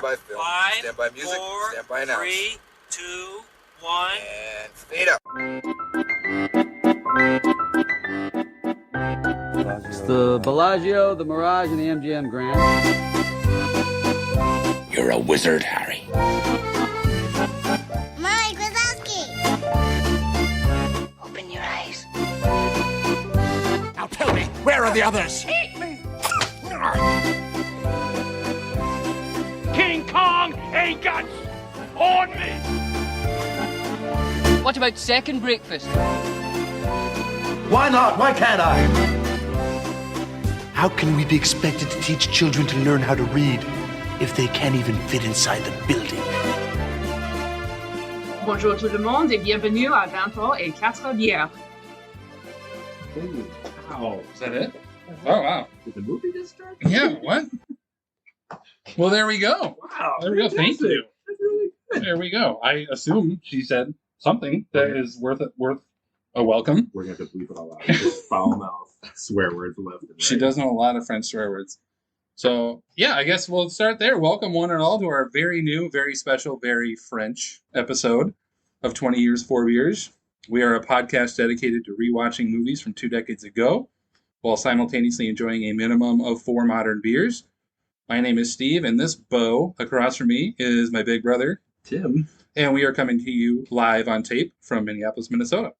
by film. Five, Stand by music. four, Stand by announce. 3, 2, 1. And fade up. It's the Bellagio, the Mirage, and the MGM Grand. You're a wizard, Harry. Mike Wazowski! Open your eyes. Now tell me, where are the others? King Kong ain't got on me! What about second breakfast? Why not? Why can't I? How can we be expected to teach children to learn how to read if they can't even fit inside the building? Bonjour tout le monde et bienvenue à 23 et 4 bières. Wow. Is that it? Oh, wow. Did the movie just start? Yeah, what? Well, there we go. Wow. There we go. Thank you. That's really good. There we go. I assume she said something that is worth a welcome. We're going to have to bleep it all out. Just foul mouth swear words left and right. She does know a lot of French swear words. So, yeah, I guess we'll start there. Welcome, one and all, to our very new, very special, very French episode of 20 Years, 4 Beers. We are a podcast dedicated to rewatching movies from 2 decades ago, while simultaneously enjoying a minimum of 4 modern beers. My name is Steve, and this beau across from me is my big brother, Tim. And we are coming to you live on tape from Minneapolis, Minnesota.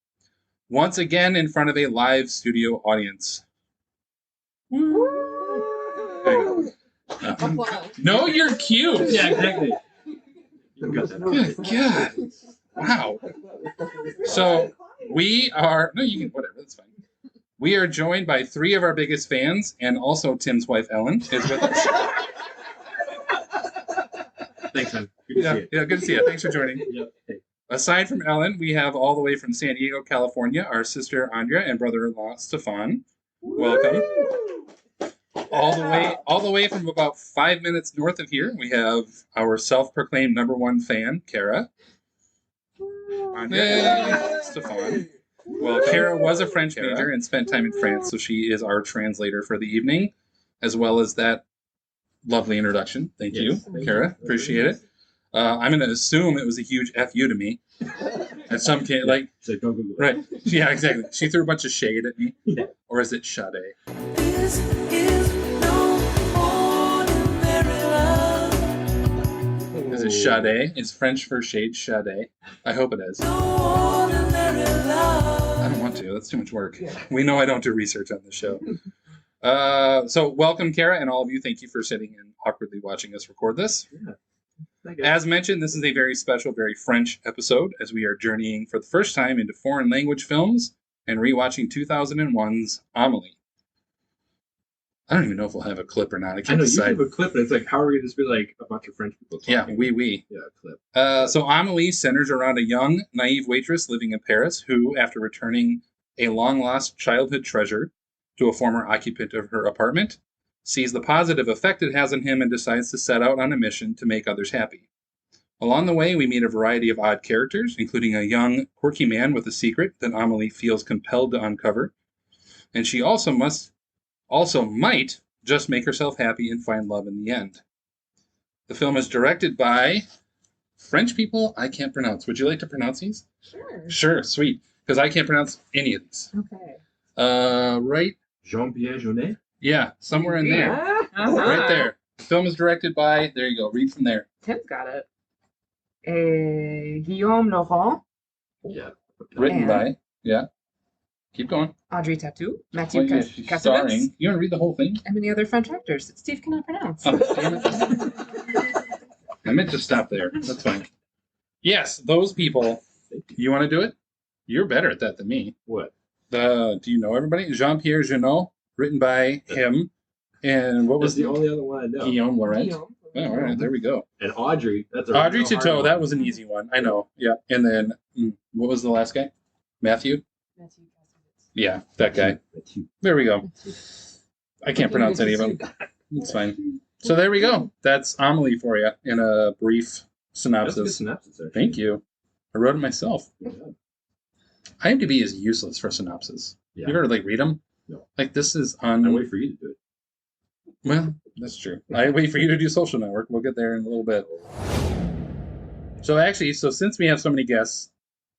Once again, in front of a live studio audience. No, you're cute. Yeah, exactly. You got that. Good God. Wow. So we are, no, you can, whatever, that's fine. We are joined by 3 of our biggest fans, and also Tim's wife, Ellen, is with us. Thanks, man. Good to see you. Yeah, good to see you. Thanks for joining. Yep. Hey. Aside from Ellen, we have all the way from San Diego, California, our sister Andrea and brother-in-law Stefan. Welcome. All the way from about 5 minutes north of here, we have our self-proclaimed #1 fan, Kara. Andrea, Stefan. Well, Kara was a French major and spent time in France, so she is our translator for the evening, as well as that lovely introduction. Thank you, Kara. Appreciate it. I'm going to assume it was a huge FU to me. At some point, like, So don't Google it. right? Yeah, exactly. She threw a bunch of shade at me, or is it Sade? This is no ordinary love. Is it Sade? Is French for shade Sade? I hope it is. No ordinary love. I don't want to. That's too much work. We know I don't do research on this show. So welcome, Kara, and all of you. Thank you for sitting and awkwardly watching us record this. Yeah. As mentioned, this is a very special, very French episode, as we are journeying for the first time into foreign language films and rewatching 2001's Amelie. I don't even know if we'll have a clip or not. I I can't know decide. you have a clip, and it's like, how are we going to just be like a bunch of French people talking? Yeah, oui. Yeah, a clip. So Amelie centers around a young, naive waitress living in Paris who, after returning a long-lost childhood treasure to a former occupant of her apartment, sees the positive effect it has on him and decides to set out on a mission to make others happy. Along the way, we meet a variety of odd characters, including a young, quirky man with a secret that Amelie feels compelled to uncover. And she also might just make herself happy and find love in the end. The film is directed by French people I can't pronounce. Would you like to pronounce these? Sure. Sure, sweet. Because I can't pronounce any of these. Okay. Right? Jean-Pierre Jeunet? Yeah, somewhere in there. Right there. The film is directed by, there you go, read from there. Tim's got it. Guillaume Laurent, Yeah. Written And- by, yeah. Keep going. Audrey Tautou, Mathieu Well, yeah, she's Kassovitz, starring. You want to read the whole thing? and many other French actors that Steve cannot pronounce. Oh, damn it. I meant to stop there. That's fine. Yes, those people. You want to do it? You're better at that than me. What? Do you know everybody? Jean-Pierre Jeunet, written by him. And what That's was the only other one I know. Guillaume Laurent? Guillaume. Oh, all right, there we go. And Audrey. That's a Audrey real hard Tautou, one. that was an easy one. I know. Yeah. And then, what was the last guy? Matthew? Mathieu Kassovitz. Yeah, that guy. There we go. I can't pronounce any of them. It's fine. So there we go. That's Amelie for you in a brief That's a good synopsis. synopsis, actually. Thank you. I wrote it myself. Yeah. IMDb is useless for synopsis. Yeah. You ever read them? No. Like this is I wait for you to do it. well, That's true. I wait for you to do social network. We'll get there in a little bit. So since we have so many guests,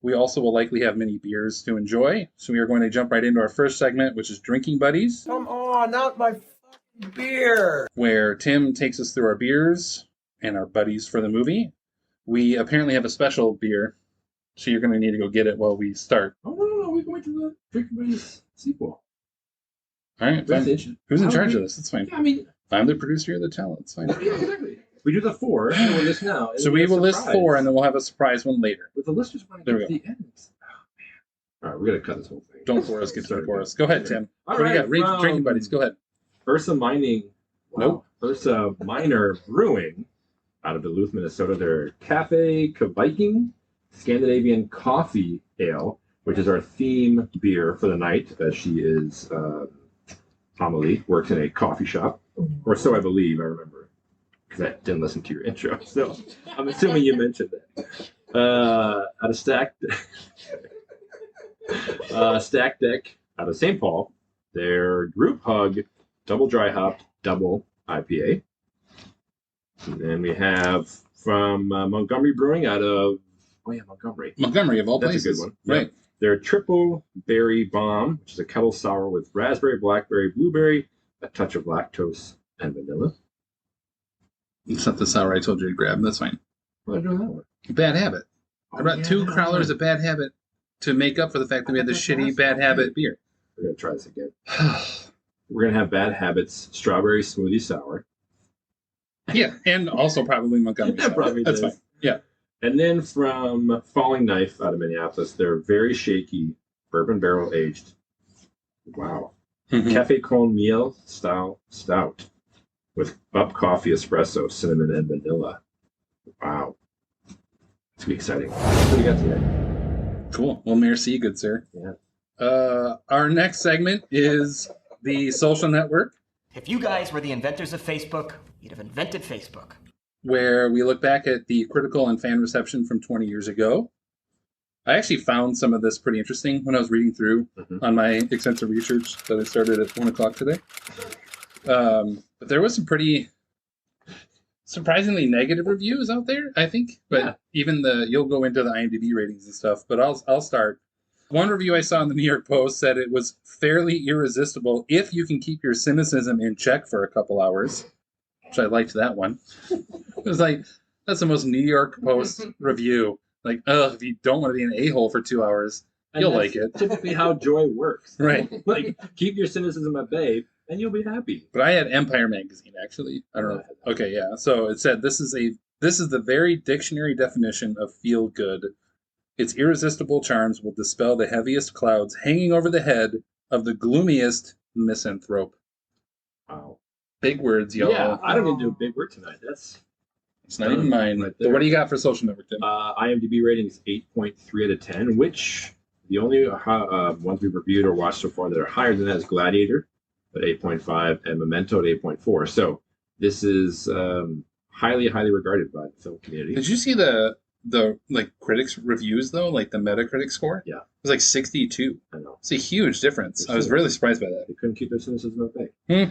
we also will likely have many beers to enjoy. So we are going to jump right into our first segment, which is Drinking Buddies. Come on, not my fucking beer. Where Tim takes us through our beers and our buddies for the movie. We apparently have a special beer, so you're going to need to go get it while we start. Oh, no. We can wait to the Drinking Buddies sequel. All right. Fine. Who's in charge of this? It's fine. Yeah, I mean, I'm the producer of the talent. It's fine. yeah, exactly. We do the 4, and we'll list now. So we will list 4, and then we'll have a surprise one later. But the listeners want to There get we to the end. Oh, man. All right, we're going to cut this whole thing. Don't for us, get to the chorus. Go ahead, Tim. All What do you right, got? Read from Drinking Buddies. Go ahead. Ursa Mining. Nope. Ursa Minor Brewing out of Duluth, Minnesota. Their Cafe Viking Scandinavian Coffee Ale, which is our theme beer for the night, as she is Amelie, works in a coffee shop. Or so I believe, I remember. Because I didn't listen to your intro. So I'm assuming you mentioned that. Out of Stack Deck out of St. Paul, their Group Hug Double Dry Hopped Double IPA. And then we have from Montgomery Brewing out of Montgomery. Montgomery, of all That's places. a good one. Right. Yeah. Their Triple Berry Bomb, which is a kettle sour with raspberry, blackberry, blueberry, a touch of lactose, and vanilla. It's not the sour I told you to grab. That's fine. What did I do with that one? Bad Habit. I brought 2 crowlers of Bad Habit to make up for the fact that we had this shitty Bad Habit beer. We're going to try this again. We're going to have Bad Habits Strawberry Smoothie Sour. Yeah, and also probably Montgomery. That probably That's does. fine. Yeah. And then from Falling Knife out of Minneapolis, they're very shaky bourbon barrel aged. Wow. Mhm. Cafe Con Miel style stout with up coffee, espresso, cinnamon, and vanilla. Wow. It's going to be exciting. What do we got today? Cool. Well, merci, good sir. Yeah. Our next segment is the social network, If you guys were the inventors of Facebook, you'd have invented Facebook. where we look back at the critical and fan reception from 20 years ago. I actually found some of this pretty interesting when I was reading through on my extensive research that I started at 1 o'clock today. But there was some pretty surprisingly negative reviews out there, I think. But even you'll go into the IMDb ratings and stuff, but I'll start. One review I saw in the New York Post said it was fairly irresistible if you can keep your cynicism in check for a couple hours, which I liked that one. It was like, that's the most New York Post review. Like, if you don't want to be an a-hole for 2 hours, you'll like it. Typically how joy works. Right. Like, keep your cynicism at bay, and you'll be happy. But I had Empire Magazine, actually. I don't know. Okay, yeah. So it said, this is the very dictionary definition of feel good. Its irresistible charms will dispel the heaviest clouds hanging over the head of the gloomiest misanthrope. Wow. Big words, y'all. Yeah, I don't need to do a big word tonight. It's not even mine. Right So there. what do you got for social network, Tim? IMDb rating is 8.3 out of 10, which the only ones we've reviewed or watched so far that are higher than that is Gladiator at 8.5 and Memento at 8.4. So this is highly, highly regarded by the film community. Did you see the like critics reviews though, like the Metacritic score? Yeah. It was like 62. I know. It's a huge difference. I was really surprised by that. They couldn't keep their cynicism at bay. Hmm.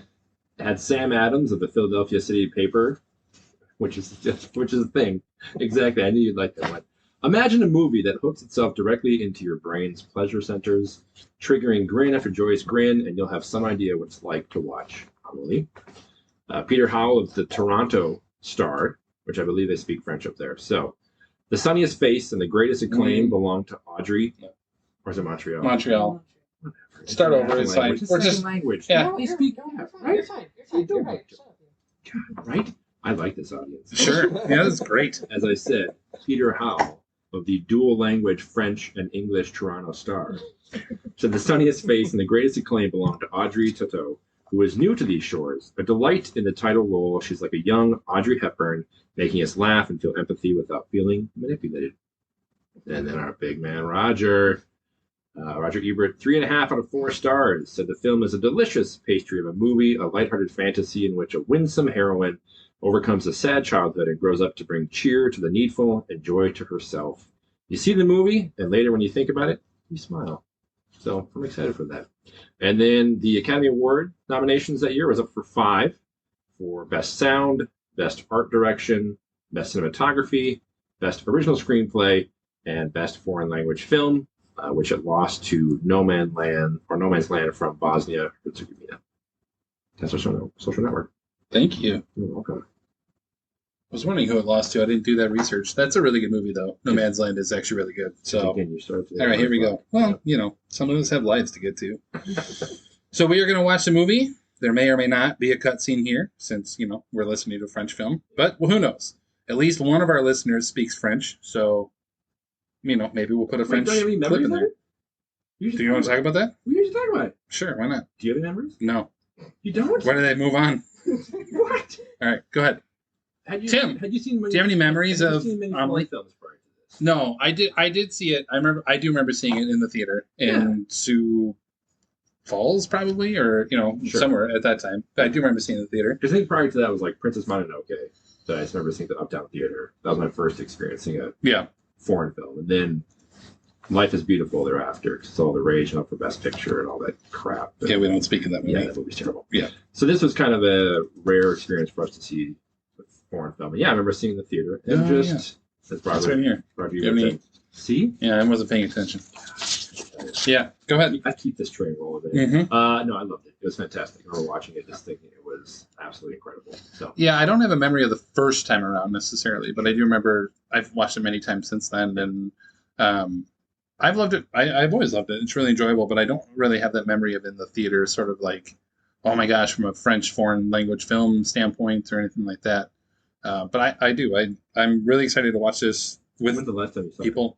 It had Sam Adams of the Philadelphia City Paper, which is a thing. Exactly. I knew you'd like that one. Imagine a movie that hooks itself directly into your brain's pleasure centers, triggering grin after joyous grin, and you'll have some idea what it's like to watch Amelie. Peter Howell of the Toronto Star, which I believe they speak French up there. So, the sunniest face and the greatest acclaim belong to Audrey. Or is it Montreal? Montreal. Start over. It's fine. It's We're a just second language. yeah. They speak right? You're fine. You're right. God, right? I like this audience. Sure. Yeah, that's great. As I said, Peter Howell of the dual language French and English Toronto Star said the sunniest face and the greatest acclaim belong to Audrey Tautou, who is new to these shores. A delight in the title role, she's like a young Audrey Hepburn, making us laugh and feel empathy without feeling manipulated. And then our big man, Roger Ebert, 3.5 out of 4 stars, said the film is a delicious pastry of a movie, a lighthearted fantasy in which a winsome heroine overcomes a sad childhood and grows up to bring cheer to the needful and joy to herself. You see the movie, and later when you think about it, you smile. So I'm excited for that. And then the Academy Award nominations that year was up for 5. for Best Sound, Best Art Direction, Best Cinematography, Best Original Screenplay, and Best Foreign Language Film, which it lost to No Man's Land from Bosnia Herzegovina. That's our social network. Thank you. You're welcome. I was wondering who it lost to. I didn't do that research. That's a really good movie, though. No Man's Land is actually really good. So, Again, you started today. all right, here we go. Well, some of us have lives to get to. So we are going to watch the movie. There may or may not be a cutscene here, since we're listening to a French film. But who knows? At least one of our listeners speaks French, so maybe we'll put a French clip in there. Do you want to talk about that? We usually talk about it. Sure, why not? Do you have any memories? No. You don't? Why did I move on? What? All right, go ahead. Tim, do you have any memories of Amelie? Films prior to this? No, I did see it. I do remember seeing it in the theater in Sioux Falls, probably, or somewhere at that time. But I do remember seeing it in the theater. Because I think prior to that was like Princess Mononoke. That I just remember seeing the Uptown Theater. That was my first experience seeing a foreign film, and then Life is Beautiful thereafter. It's all the rage and up for Best Picture and all that crap. Yeah, we don't speak of that movie. Yeah, that movie's terrible. Yeah. So this was kind of a rare experience for us to see a foreign film. And I remember seeing it in the theater and as Robert, it's right here. Roger, see? Yeah, I wasn't paying attention. Yeah, go ahead. I keep this train rolling. Mm-hmm. No, I loved it. It was fantastic. I remember watching it, just thinking it was absolutely incredible. So yeah, I don't have a memory of the first time around necessarily, but I do remember I've watched it many times since then, and I've loved it. I've always loved it. It's really enjoyable, but I don't really have that memory of in the theater, sort of like, oh my gosh, from a French foreign language film standpoint or anything like that. But I do. I'm really excited to watch this with the last time you saw people.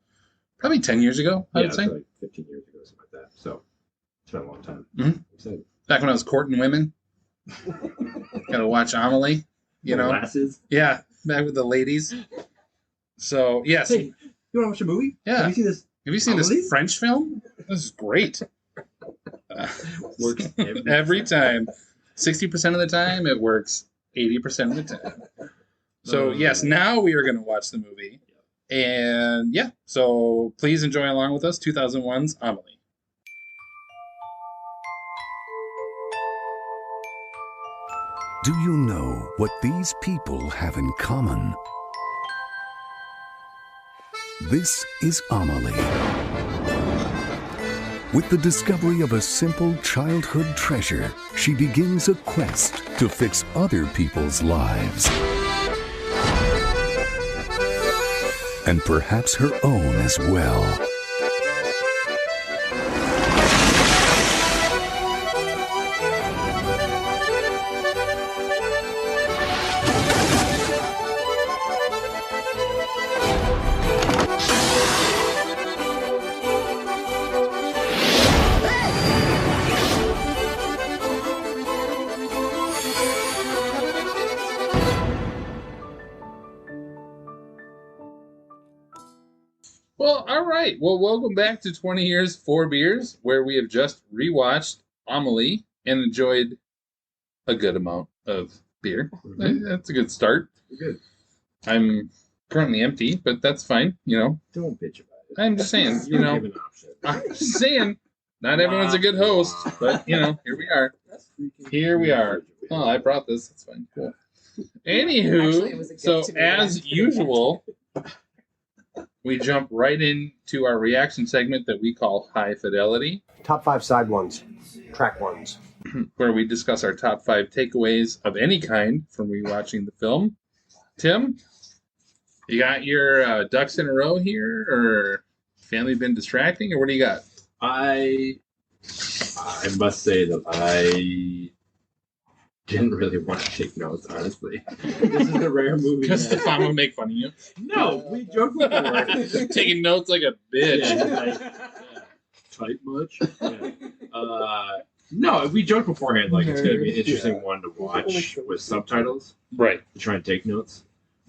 Probably 10 years ago, I would say. Like 15 years ago, something like that. So it's been a long time. Mm-hmm. Back when I was courting women. Gotta watch Amelie, Glasses. Yeah, back with the ladies. So, yes. Hey, you want to watch a movie? Yeah. Have you seen this? Have you seen this French film? This is great. Works every time. 60% of the time, it works 80% of the time. So, yes, now we are going to watch the movie. And, so please enjoy along with us, 2001's Amelie. Do you know what these people have in common? This is Amelie. With the discovery of a simple childhood treasure, she begins a quest to fix other people's lives. And perhaps her own as well. Well, all right. Well, welcome back to 20 Years, 4 Beers, where we have just rewatched Amelie and enjoyed a good amount of beer. Mm-hmm. That's a good start. Good. I'm currently empty, but that's fine, Don't bitch about it. I'm just saying, I'm just saying, not everyone's a good host, but, here we are. Here we are. Oh, I brought this. That's fine. Cool. Anywho, so as usual... We jump right into our reaction segment that we call High Fidelity. Top 5 side ones, track ones. Where we discuss our top 5 takeaways of any kind from rewatching the film. Tim, you got your ducks in a row here, or family been distracting, or what do you got? I must say that I didn't really want to take notes, honestly. This is a rare movie. Because Stefan would make fun of you. No, we joked before. Taking notes like a bitch. Type much? Yeah. No, we joked beforehand, like it's going to be an interesting one to watch with subtitles. Right. To try and take notes.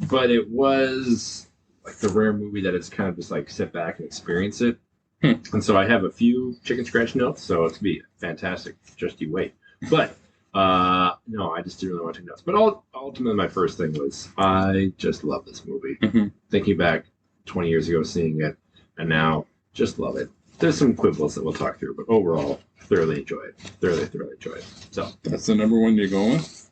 But it was like the rare movie that it's kind of just like sit back and experience it. And so I have a few chicken scratch notes, so it's going to be fantastic. Just you wait. But no, I just didn't really want to take notes. But ultimately, my first thing was I just love this movie. Mm-hmm. Thinking back 20 years ago, seeing it, and now just love it. There's some quibbles that we'll talk through, but overall, thoroughly enjoy it. Thoroughly enjoy it. So that's the number one you're going with?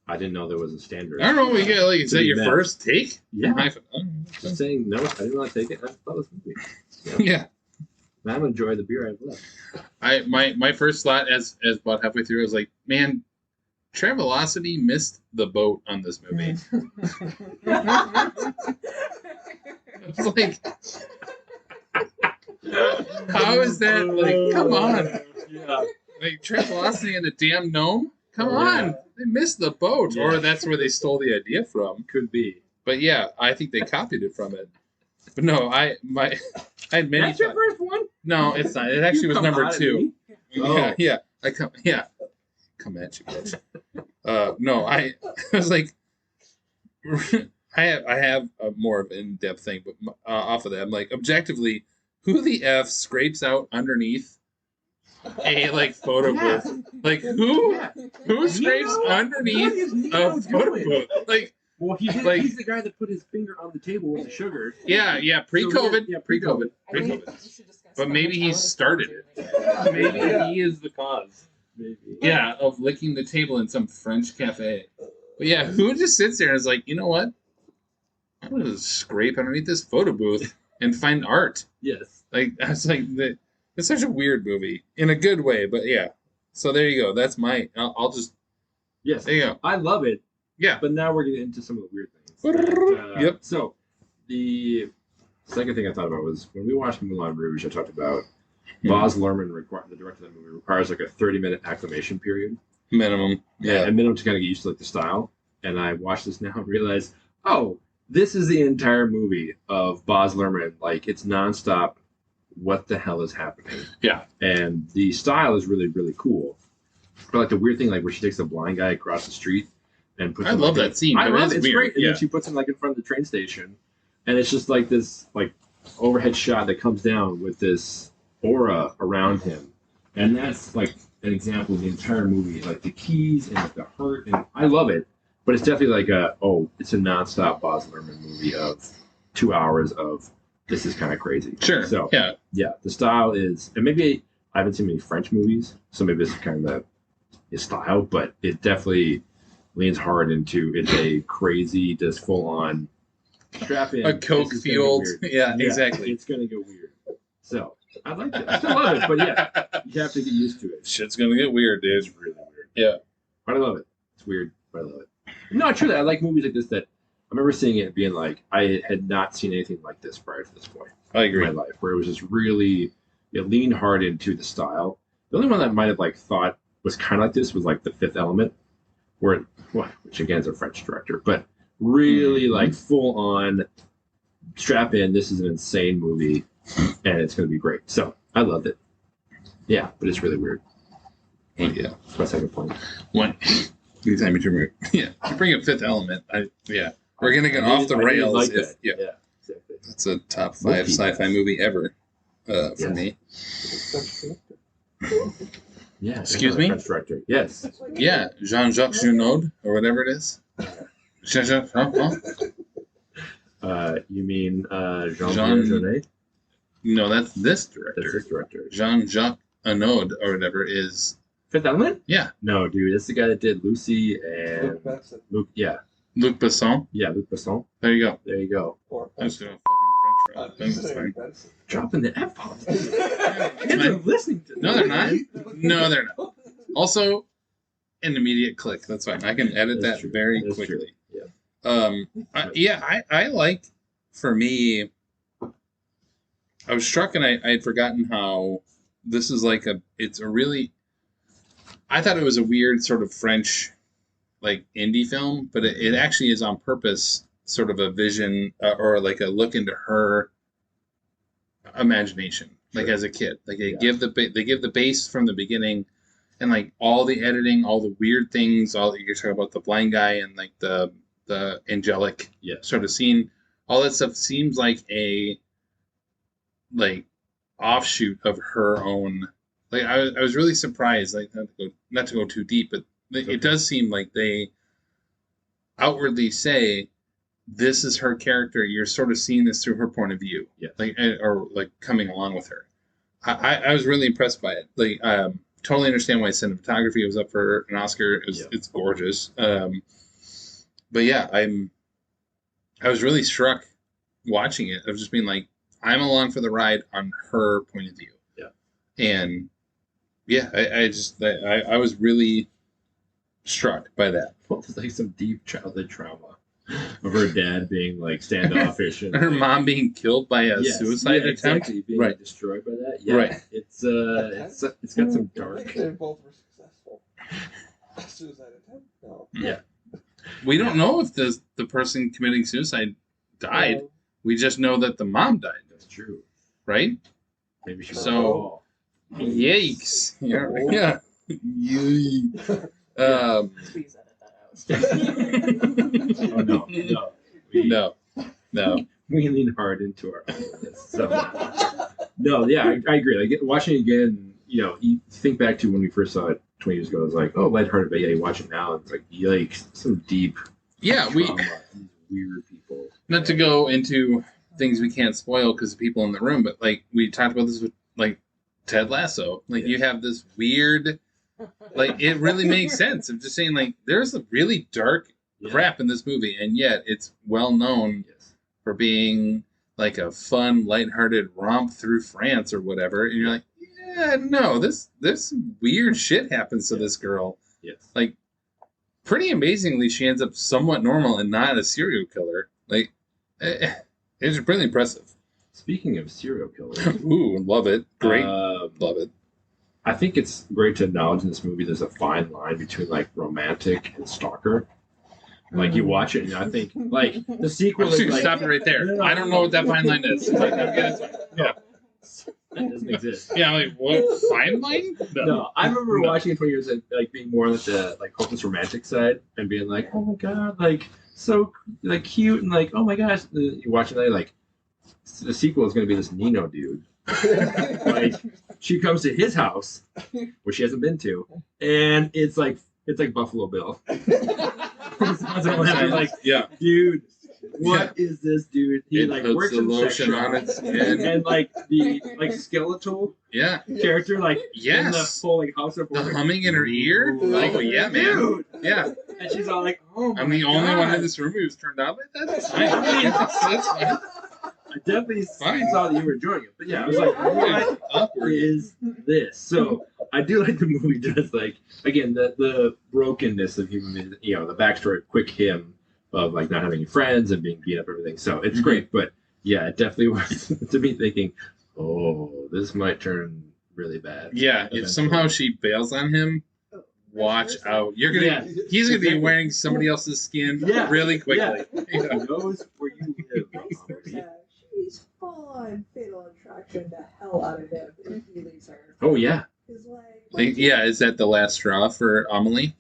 I didn't know there was a standard. I don't know. We get like, is that your Matt. first take? Yeah. I Just saying no. I didn't want to take it. I thought this movie. yeah. I'm gonna enjoy the beer I've left. My first thought as about halfway through, I was like, man, Travelocity missed the boat on this movie. I was like, how is that? Like, come on. Yeah. Like, Travelocity and the damn gnome? Come on. They missed the boat. Yeah. Or that's where they stole the idea from. Could be. But yeah, I think they copied it from it. But no, I had many. That's your first one? No, it's not. It actually was Come number on, 2. Oh. Yeah. Come at you guys. No, I was like, I have a more of an in-depth thing, but off of that, I'm like, objectively, who the F scrapes out underneath a like photo booth? Like who scrapes underneath a photo booth? Like, well, he's the guy that put his finger on the table with the sugar. Yeah, pre-COVID, Yeah, pre-COVID. But maybe he started it. Maybe he is the cause. Maybe. Yeah, of licking the table in some French cafe. But yeah, who just sits there and is like, you know what? I'm gonna scrape underneath this photo booth and find art. Yes. Like it's like it's such a weird movie in a good way, but yeah. So there you go. That's my. I'll just. Yes. There you go. I love it. Yeah. But now we're getting into some of the weird things. Yep. So the second thing I thought about was when we watched Moulin Rouge, I talked about Baz Luhrmann, the director of that movie, requires like a 30-minute acclimation period. Minimum. Yeah. And minimum to kind of get used to like the style. And I watched this now and realized, oh, this is the entire movie of Baz Luhrmann. Like, it's nonstop. What the hell is happening? Yeah. And the style is really, really cool. But like the weird thing, like where she takes the blind guy across the street and puts I him love like, that scene. I love it. It's weird. great. And Yeah. then she puts him like in front of the train station, and it's just like this like overhead shot that comes down with this aura around him, and that's like an example of the entire movie, like the keys and like the heart, and I love it. But it's definitely like it's a nonstop Baz Luhrmann movie of 2 hours of this is kind of crazy. Sure. So yeah. The style is, and maybe I haven't seen many French movies, so maybe this is kind of his style, but it definitely leans hard into it's a crazy, just full on strap in. A coke fueled. Yeah, exactly. It's gonna go weird. So I like it. I still love it, but yeah, you have to get used to it. Shit's gonna get weird, dude. It's really weird. Yeah. But I love it. It's weird, but I love it. No, true that I like movies like this that I remember seeing it being like I had not seen anything like this prior to this point. I agree. In my life, where it was just really, it leaned hard into the style. The only one that might have like thought was kind of like this was like The Fifth Element, which again is a French director, but really like full on strap in. This is an insane movie, and it's going to be great. So I loved it. Yeah, but it's really weird. Oh, yeah. That's my second point. One. Anytime you bring a Fifth Element. We're gonna get off the rails. Like Yeah, exactly. that's a top 5 sci-fi movie ever for me. Yeah. Excuse me? French director. Yes. Yeah, Jean-Jacques Gounod or whatever it is. Jean-Jacques. You mean Jean Genet? No, that's this director. That's this director. Jean-Jacques Gounod or whatever is. Fifth Element? Yeah. No, dude, that's the guy that did Lucy and Luc. Yeah. Luc Besson. Yeah, Luc Besson. There you go. There you go. I was doing a fucking French rap. Sorry. Dropping the F bombs. Kids are listening to this. No, they're not. No, they're not. Also, an immediate click. That's fine. I can edit That's that true. very That's quickly. True. Yeah. I like, for me, I was struck and I had forgotten how this is like it's a really, I thought it was a weird sort of French, like indie film, but it actually is on purpose sort of a vision or like a look into her imagination, like as a kid. Like they give the base from the beginning, and like all the editing, all the weird things, all you're talking about the blind guy and like the angelic sort of scene, all that stuff seems like a like offshoot of her own. Like I was really surprised, like not to go too deep, but it does seem like they outwardly say this is her character. You're sort of seeing this through her point of view, like or like coming along with her. I was really impressed by it. Like totally understand why cinematography was up for an Oscar. It's gorgeous. But yeah, I was really struck watching it of just being like, I'm along for the ride on her point of view. Yeah. And yeah, I was really struck by that. Well, there's like some deep childhood trauma of her dad being like standoffish and her mom being killed by a suicide attempt. Exactly, being destroyed by that. Yeah. Right. It's got some dark. They both were successful. Suicide attempt? No. Yeah. We don't know if the person committing suicide died. No. We just know that the mom died. That's true. Right? Maybe she yikes. Yeah. Yikes. Please edit that out. No. We lean hard into our so no, yeah, I agree. Like watching it again, you think back to when we first saw it 20 years ago, it was like, oh, lighthearted, but yeah, you watch it now, it's like, yikes, some deep trauma, these weird people. Not to go into things we can't spoil because of people in the room, but like we talked about this with like Ted Lasso. Like you have this weird, like it really makes sense. I'm just saying, like there's a really dark crap in this movie, and yet it's well known for being like a fun, lighthearted romp through France or whatever. And you're like, yeah, no, there's some weird shit happens to this girl. Yes. Like pretty amazingly, she ends up somewhat normal and not a serial killer. Like it's really impressive. Speaking of serial killers, ooh, love it. Great, love it. I think it's great to acknowledge in this movie there's a fine line between like romantic and stalker. Like you watch it and I think like the sequel is like, stop it right there. No, I don't know what that fine line is. Like, that doesn't exist. Yeah, like what fine line? No, I remember watching it 20 years and like being more on the like hopeless romantic side and being like, oh my god, like so like cute and like oh my gosh. You watch it and like the sequel is going to be this Nino dude. Like she comes to his house, which she hasn't been to, and it's like Buffalo Bill. Like, yeah, dude, what is this dude? He it like puts works the in lotion sex on its skin, and like the like skeletal character like in the full like house of the humming in her ear. Like, oh yeah, man, dude. Yeah. And she's all like, oh my I'm the only God. one in this room who's turned out like that. That's fine. That's fine. I definitely saw that you were enjoying it. But yeah, I was like, what is this? So I do like the movie just like, again, the brokenness of human, the backstory of Quick Him of like not having any friends and being beat up and everything. So it's great. But yeah, it definitely was to me thinking, oh, this might turn really bad. Yeah, if somehow she bails on him, watch out. He's gonna be wearing somebody else's skin really quickly. He knows where you live. She's full on fatal attraction the hell out of him if he leaves her. Oh yeah. Yeah, is that the last straw for Amelie?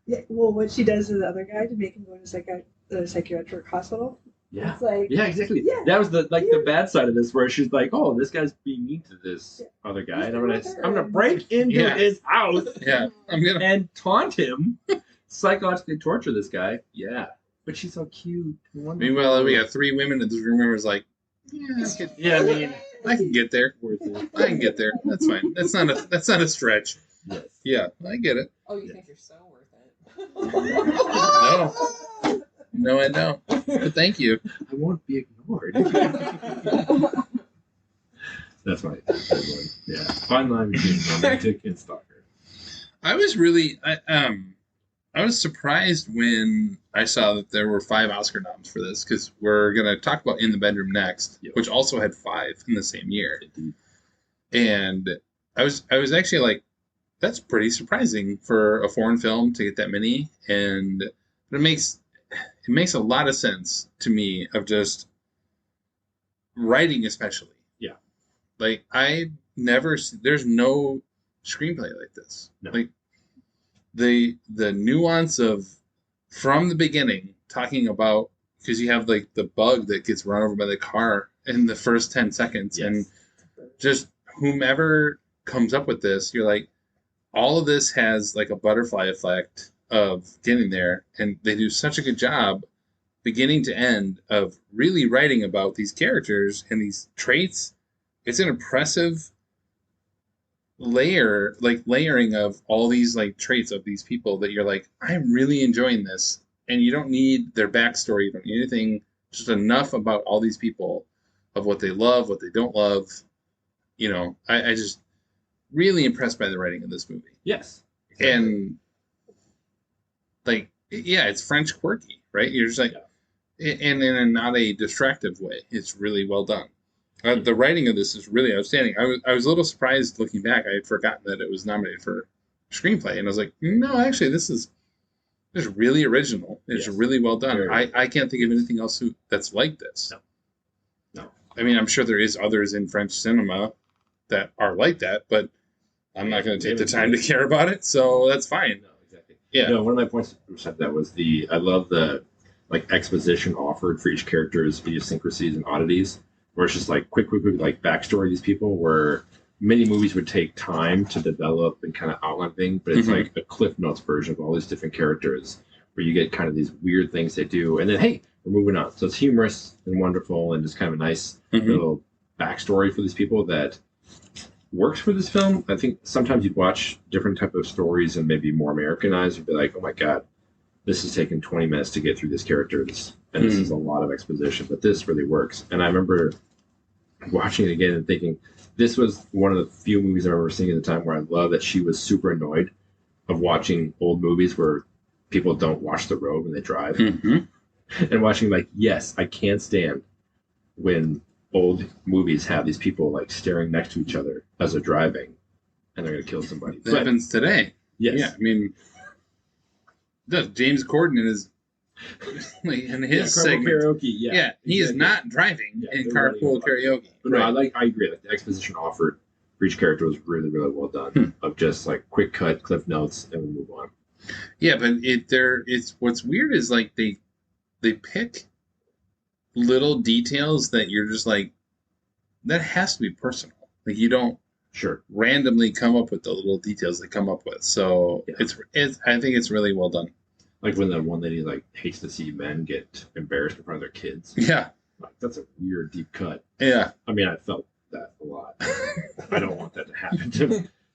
Yeah, well, what she does to the other guy to make him go to the psychiatric hospital. Yeah. It's like, yeah, exactly. Yeah. That was the bad side of this, where she's like, "Oh, this guy's being mean to this other guy, and I'm gonna break into his house, and taunt him, psychologically torture this guy." Yeah, but she's so cute. Meanwhile, we got 3 women in this room. Who's like, I mean, I can get there. I can get there. That's fine. That's not a stretch. Yes. Yeah, I get it. Oh, you think you're so worth it? No, I don't. But thank you. I won't be ignored. That's my one. Yeah, fine line between romantic and stalker. I was really, I was surprised when I saw that there were 5 Oscar noms for this, because we're gonna talk about In the Bedroom next, which also had 5 in the same year. Indeed. And I was actually like, that's pretty surprising for a foreign film to get that many, and it makes a lot of sense to me of just writing, especially. Yeah. Like there's no screenplay like this. No. Like the nuance of from the beginning talking about, because you have like the bug that gets run over by the car in the first 10 seconds, and just whomever comes up with this, you're like, all of this has like a butterfly effect of getting there, and they do such a good job beginning to end of really writing about these characters and these traits. It's an impressive layering of all these like traits of these people that you're like, I'm really enjoying this, and you don't need their backstory, you don't need anything, just enough about all these people, of what they love, what they don't love. I just really impressed by the writing of this movie. Yes. Exactly. And like, yeah, it's French quirky, right? You're just like, and in a not a distractive way. It's really well done. The writing of this is really outstanding. I was a little surprised looking back. I had forgotten that it was nominated for screenplay, and I was like, no, actually, this is really original. It's really well done. I can't think of anything else that's like this. No. I mean, I'm sure there is others in French cinema that are like that, but I'm not going to take the time to care about it, so that's fine. No, exactly. Yeah. No, one of my points of that was I love the like exposition offered for each character's idiosyncrasies and oddities, where it's just like quick like backstory of these people, where many movies would take time to develop and kind of outline things, but it's like a Cliff Notes version of all these different characters, where you get kind of these weird things they do, and then hey, we're moving on. So it's humorous and wonderful, and just kind of a nice little backstory for these people that works for this film. I think sometimes you'd watch different type of stories and maybe more Americanized, you'd be like, oh my god, this is taking 20 minutes to get through this characters, and this is a lot of exposition, but this really works. And I remember watching it again and thinking, this was one of the few movies I remember seeing at the time where I love that she was super annoyed of watching old movies where people don't watch the road when they drive. And watching like, yes, I can't stand when old movies have these people like staring next to each other as they're driving and they're going to kill somebody. That happens today. Yes. Yeah, I mean, James Corden in his segment. Karaoke, yeah, he is not driving in carpool karaoke. But no, I agree. Like the exposition offered for each character was really, really well done. Of just like quick cut, cliff notes, and we move on. Yeah, but it's what's weird is like they pick little details that you're just like, that has to be personal. Like you don't randomly come up with the little details they come up with. So it's I think it's really well done. Like when that one lady like hates to see men get embarrassed in front of their kids. Yeah. Like, that's a weird deep cut. Yeah. I mean, I felt that a lot. I don't want that to happen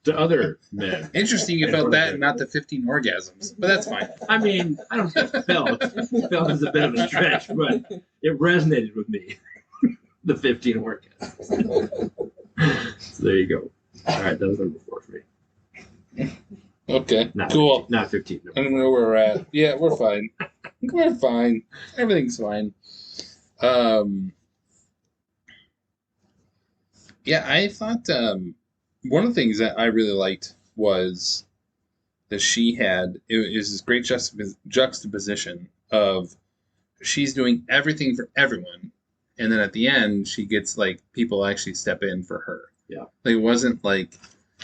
to other men. Interesting you felt that and not the 15 orgasms, but that's fine. I mean, I don't think felt is a bit of a stretch, but it resonated with me. The 15 orgasms. So there you go. All right, that was number 4 for me. Okay, not cool. 15, not 15. I don't know where we're at. Yeah, we're fine. We're fine. Everything's fine. Yeah, I thought one of the things that I really liked was that she had it was this great juxtaposition of she's doing everything for everyone, and then at the end she gets like people actually step in for her. Yeah, like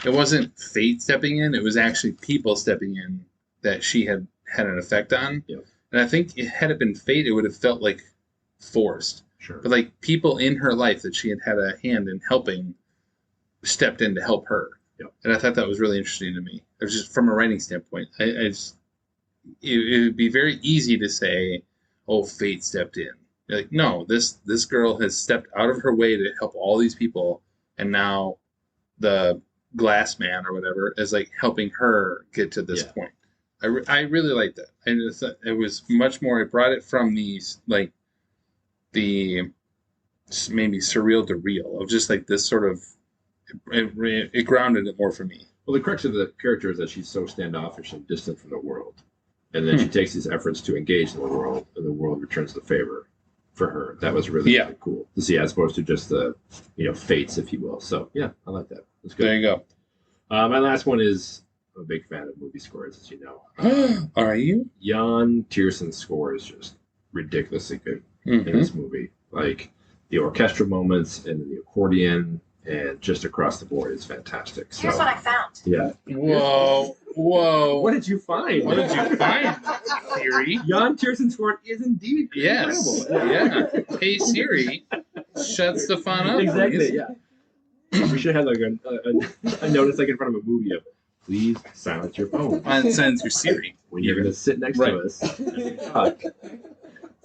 it wasn't fate stepping in; it was actually people stepping in that she had an effect on. Yeah. And I think had it been fate, it would have felt like forced. Sure. But like people in her life that she had a hand in helping stepped in to help her. Yep. And I thought that was really interesting to me. It was just from a writing standpoint. It would be very easy to say, oh, fate stepped in. You're like, no, this girl has stepped out of her way to help all these people, and now the glass man or whatever is like helping her get to this point. I really like that. And it was much more, it brought it from these like the maybe surreal to real of just like this sort of it grounded it more for me. Well, the crux of the character is that she's so standoffish and distant from the world, and then she takes these efforts to engage in the world, and the world returns the favor for her. That was really, really cool to see, as opposed to just the fates, if you will. So yeah, I like that. That's good. There you go. My last one is, I'm a big fan of movie scores, as you know. Are you? Jan Tiersen's score is just ridiculously good in this movie. Like the orchestral moments and the accordion and just across the board is fantastic. Here's what I found. Yeah. Whoa. What did you find? What did you find, Siri? Jan Tiersen's score is indeed incredible. Yeah. Hey, Siri, shut Stefan up. Exactly, please. yeah. We should have like a notice like in front of a movie of, please silence your phone. And silence your Siri. When you're going to sit next to us and talk.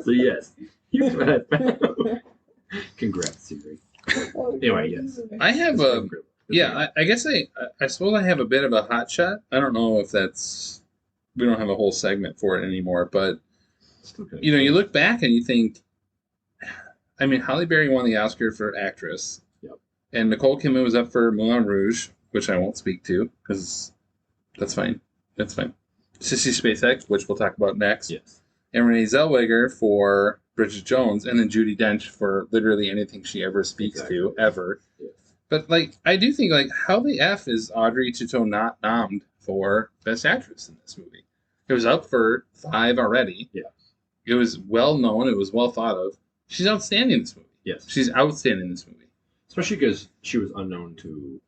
So yes, here's what I found. Congrats, Siri. Anyway, yes. I have Yeah, I guess I suppose I have a bit of a hot shot. I don't know if that's we don't have a whole segment for it anymore, but you look back and you think, I mean, Halle Berry won the Oscar for actress, and Nicole Kidman was up for Moulin Rouge, which I won't speak to because that's fine. That's fine. Sissy Spacek, which we'll talk about next, and Renee Zellweger for Bridget Jones, and then Judi Dench for literally anything she ever speaks to ever. But like, I do think like, how the f is Audrey Tautou not nommed for Best Actress in this movie? It was up for 5 already. Yeah, it was well known. It was well thought of. She's outstanding in this movie. Yes, she's outstanding in this movie, especially because she was unknown to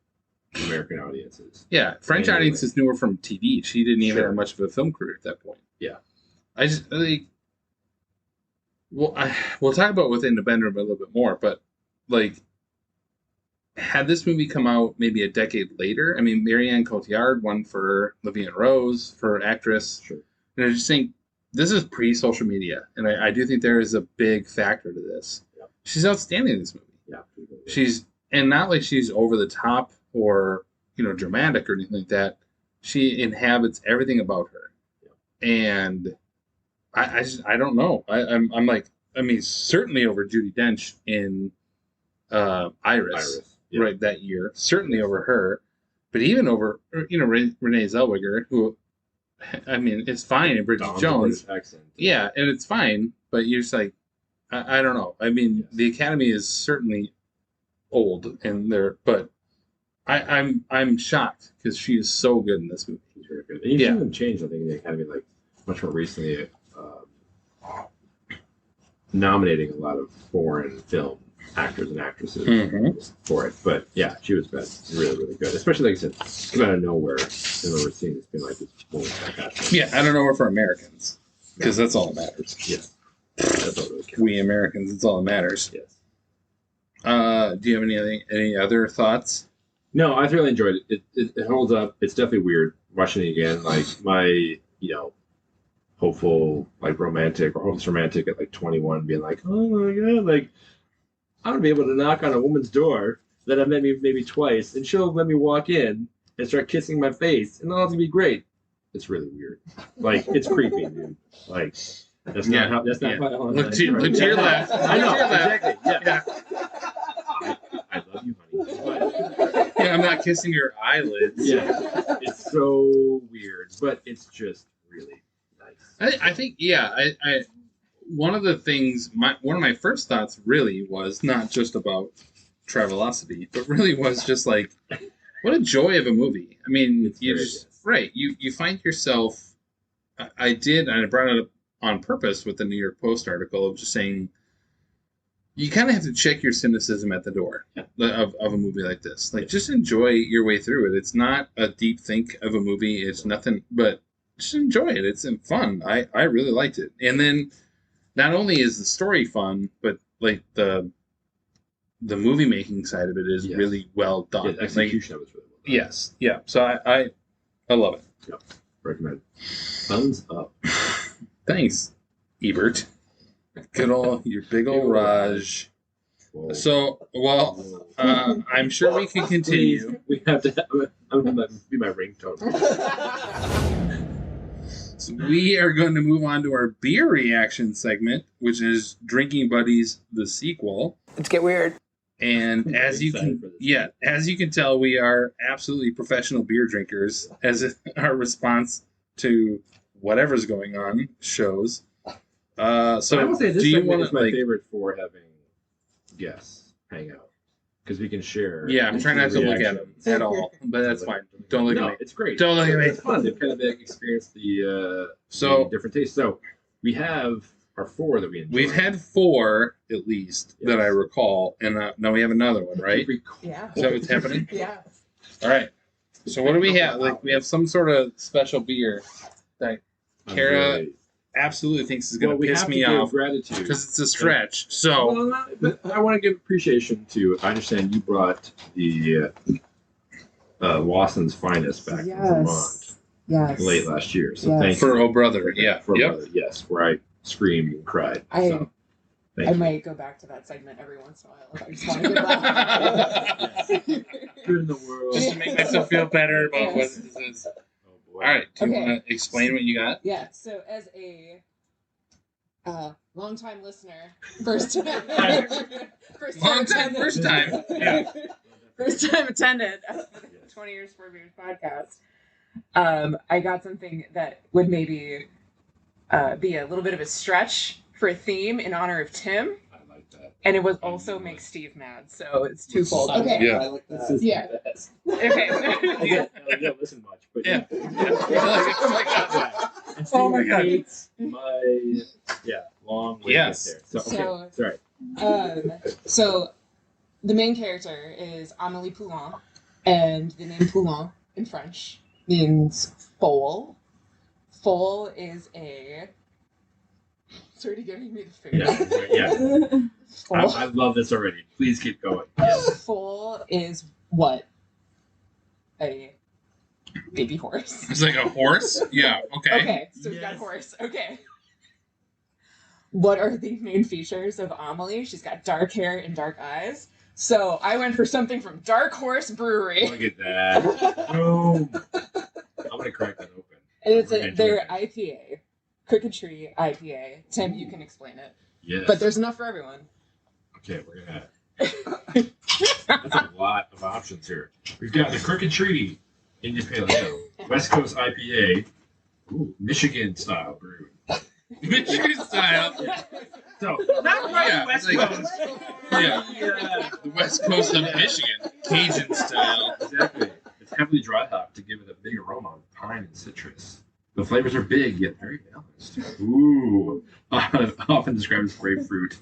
American audiences. Yeah, French audiences knew her from TV. She didn't even have much of a film career at that point. Yeah, I just like. Well, we'll talk about within the bedroom a little bit more, but like, had this movie come out maybe a decade later, I mean, Marianne Cotillard won for La Vie en Rose for actress. Sure. And I just think this is pre-social media, and I do think there is a big factor to this. Yeah. She's outstanding in this movie. Yeah. She's, and not like she's over the top or, dramatic or anything like that. She inhabits everything about her. Yeah. And I don't know. I'm like, I mean, certainly over Judi Dench in Iris. Yeah. Right, that year. Certainly over her. But even over, Renee Zellweger, who, I mean, it's fine in Bridget Jones. Yeah, and it's fine, but you're just like, I don't know. I mean, the Academy is certainly old, and but I'm shocked because she is so good in this movie. She's very good. And you've seen them change, I think, in the Academy, like, much more recently, nominating a lot of foreign film actors and actresses for it. But yeah, she was really, really good. Especially, like I said, come out of nowhere. And we're seeing it's been like this whole fantastic. Yeah, I don't know her for Americans. Because that's all that matters. Yes. That's all really counts. We Americans, it's all that matters. Yes. Do you have any other thoughts? No, I really enjoyed it. It holds up. It's definitely weird watching it again. Like my, hopeful, like romantic or hopeless romantic at like 21 being like, oh my God, like, I'm going to be able to knock on a woman's door that I've met maybe twice, and she'll let me walk in and start kissing my face, and all it's going to be great. It's really weird. Like, it's creepy, dude. Like, that's not how, that's not how. Look to your left. I know, exactly. Yeah. I love you, honey. Yeah, I'm not kissing your eyelids. Yeah. It's so weird, but it's just really nice. I think, I one of the things, one of my first thoughts really was not just about Travelocity, but really was just like, what a joy of a movie. I mean, you find yourself, I did, and I brought it up on purpose with the New York Post article of just saying, you kind of have to check your cynicism at the door of a movie like this. Like, just enjoy your way through it. It's not a deep think of a movie. It's nothing, but just enjoy it. It's fun. I really liked it. And then, not only is the story fun, but like the movie making side of it is really well done. Yeah, the execution of it was really well done. Yes, yeah. So I love it. Yep. Recommend. Thumbs up. Thanks, Ebert. Good old your big old Raj. Whoa. So I'm sure we can continue. Please, we have to. I'm gonna be my ringtone. So we are going to move on to our beer reaction segment, which is Drinking Buddies, the sequel. Let's get weird. And as you can tell, we are absolutely professional beer drinkers, as our response to whatever's going on shows. So I will say this segment is my favorite for having guests hang out. Because we can share. Yeah, I'm trying not to look at them at all, but that's fine. Don't look at me. It's great. Don't look at me. It's fun to kind of experience the different tastes. So we have our 4 that we enjoy. We've had 4 at least that I recall, and now we have another one, right? Yeah. Is that what's happening? Yeah. All right. So what do we have? Like, we have some sort of special beer that Kara absolutely thinks is going to piss me off gratitude because it's a stretch. So, but I want to give appreciation to. I understand you brought the Lawson's Finest back from Vermont late last year. So thank you for Oh Brother. Yeah, for Brother. Yes, where I screamed and cried. I might go back to that segment every once in a while if I just want to get that. good in the world. Just to make myself feel better about what this is. Oh, boy. All right, do you Okay. want to explain what you got? Yeah. So as a long-time listener, first time attendant. Yeah. First time attendant of the 20 Years for Beers podcast. I got something that would maybe be a little bit of a stretch for a theme in honor of Tim. I like that. And it would also make Steve mad, so it's twofold. Okay. Yeah. I like This that. is Yeah. the best. Okay. I don't listen much, but Yeah. And Oh my Steve God. hates my long way Yes. to get there. So okay, sorry. So the main character is Amelie Poulain, and the name Poulain in French means foal. Foal is a. It's already giving me the food. Yeah. Foal. I love this already. Please keep going. Yes. Foal is what? A baby horse. It's like a horse? Yeah, okay. Okay, so we've got horse. Okay. What are the main features of Amelie? She's got dark hair and dark eyes. So I went for something from Dark Horse Brewery. Look at that. Boom. I'm going to crack that open. And it's We're gonna their enjoy it. IPA. Crooked Tree IPA. Tim, you can explain it. Yes. But there's enough for everyone. Okay, we're going to. That's a lot of options here. We've got the Crooked Tree India Pale Ale, West Coast IPA, Michigan style brew. Michigan style. So, not quite Yeah, West it's like- Coast. Yeah. The West Coast of Michigan. Cajun style. Exactly. It's heavily dry hopped to give it a big aroma of pine and citrus. The flavors are big yet very balanced. Ooh. Often described as grapefruit.